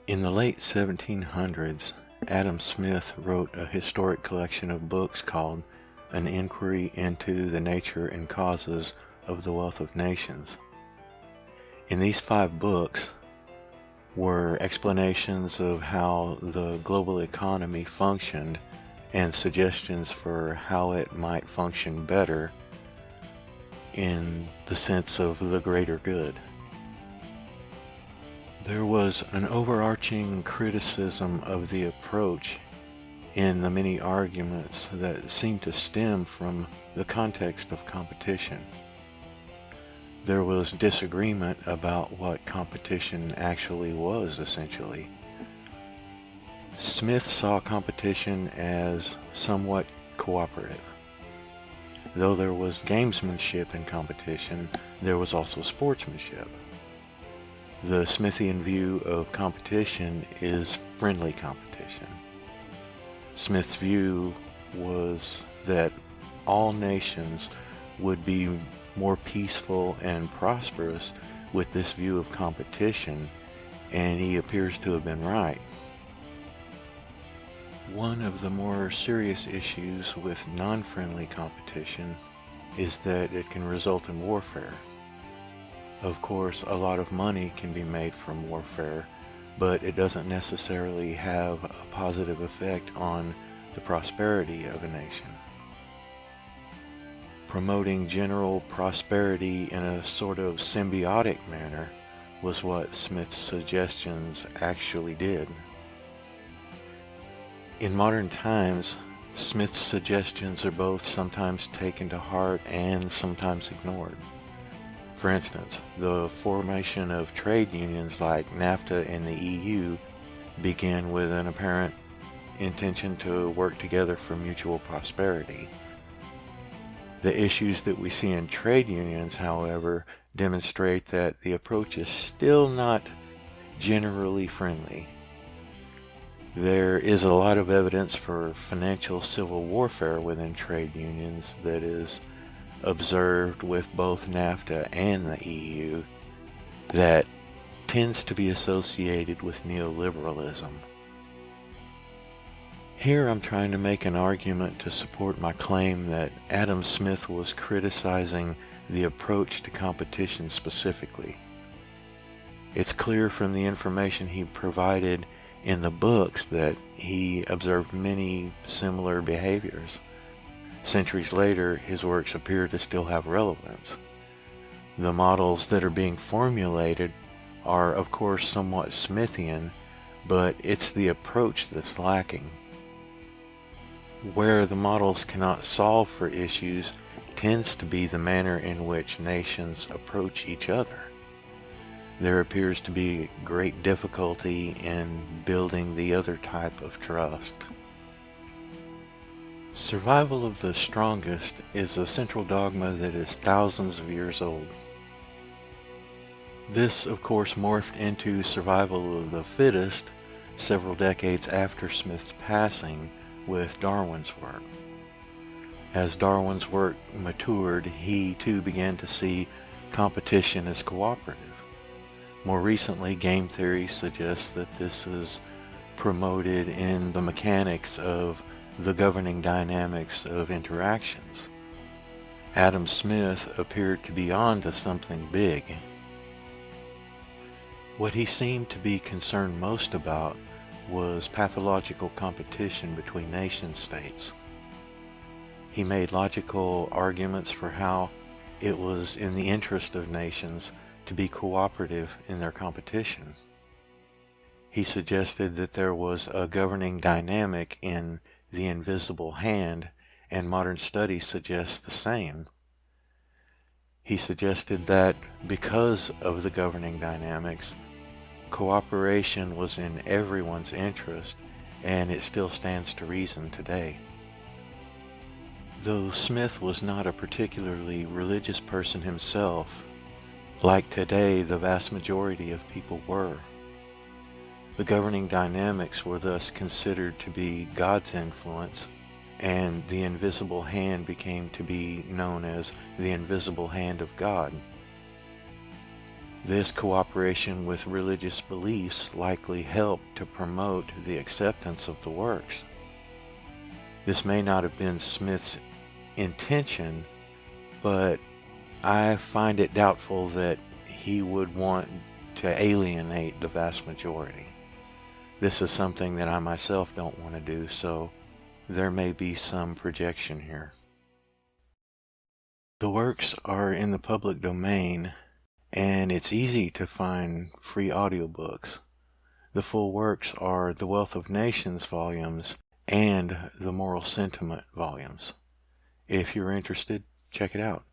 In the late 1700s, Adam Smith wrote a historic collection of books called An Inquiry into the Nature and Causes of the Wealth of Nations. In these 5 books were explanations of how the global economy functioned and suggestions for how it might function better in the sense of the greater good. There was an overarching criticism of the approach in the many arguments that seemed to stem from the context of competition. There was disagreement about what competition actually was, essentially. Smith saw competition as somewhat cooperative. Though there was gamesmanship in competition, there was also sportsmanship. The Smithian view of competition is friendly competition. Smith's view was that all nations would be more peaceful and prosperous with this view of competition, and he appears to have been right. One of the more serious issues with non-friendly competition is that it can result in warfare. Of course, a lot of money can be made from warfare, but it doesn't necessarily have a positive effect on the prosperity of a nation. Promoting general prosperity in a sort of symbiotic manner was what Smith's suggestions actually did. In modern times, Smith's suggestions are both sometimes taken to heart and sometimes ignored. For instance, the formation of trade unions like NAFTA and the EU began with an apparent intention to work together for mutual prosperity. The issues that we see in trade unions, however, demonstrate that the approach is still not generally friendly. There is a lot of evidence for financial civil warfare within trade unions that is observed with both NAFTA and the EU that tends to be associated with neoliberalism. Here I'm trying to make an argument to support my claim that Adam Smith was criticizing the approach to competition specifically. It's clear from the information he provided in the books that he observed many similar behaviors. Centuries later, his works appear to still have relevance. The models that are being formulated are, of course, somewhat Smithian, but it's the approach that's lacking. Where the models cannot solve for issues tends to be the manner in which nations approach each other. There appears to be great difficulty in building the other type of trust. Survival of the strongest is a central dogma that is thousands of years old. This, of course, morphed into survival of the fittest several decades after Smith's passing with Darwin's work. As Darwin's work matured, he too began to see competition as cooperative. More recently, game theory suggests that this is promoted in the mechanics of the governing dynamics of interactions. Adam Smith appeared to be onto something big. What he seemed to be concerned most about was pathological competition between nation states. He made logical arguments for how it was in the interest of nations to be cooperative in their competition. He suggested that there was a governing dynamic in the invisible hand, and modern studies suggest the same. He suggested that because of the governing dynamics, cooperation was in everyone's interest, and it still stands to reason today. Though Smith was not a particularly religious person himself, like today the vast majority of people were. The governing dynamics were thus considered to be God's influence, and the invisible hand became to be known as the invisible hand of God. This cooperation with religious beliefs likely helped to promote the acceptance of the works. This may not have been Smith's intention, but I find it doubtful that he would want to alienate the vast majority. This is something that I myself don't want to do, so there may be some projection here. The works are in the public domain, and it's easy to find free audiobooks. The full works are the Wealth of Nations volumes and the Moral Sentiment volumes. If you're interested, check it out.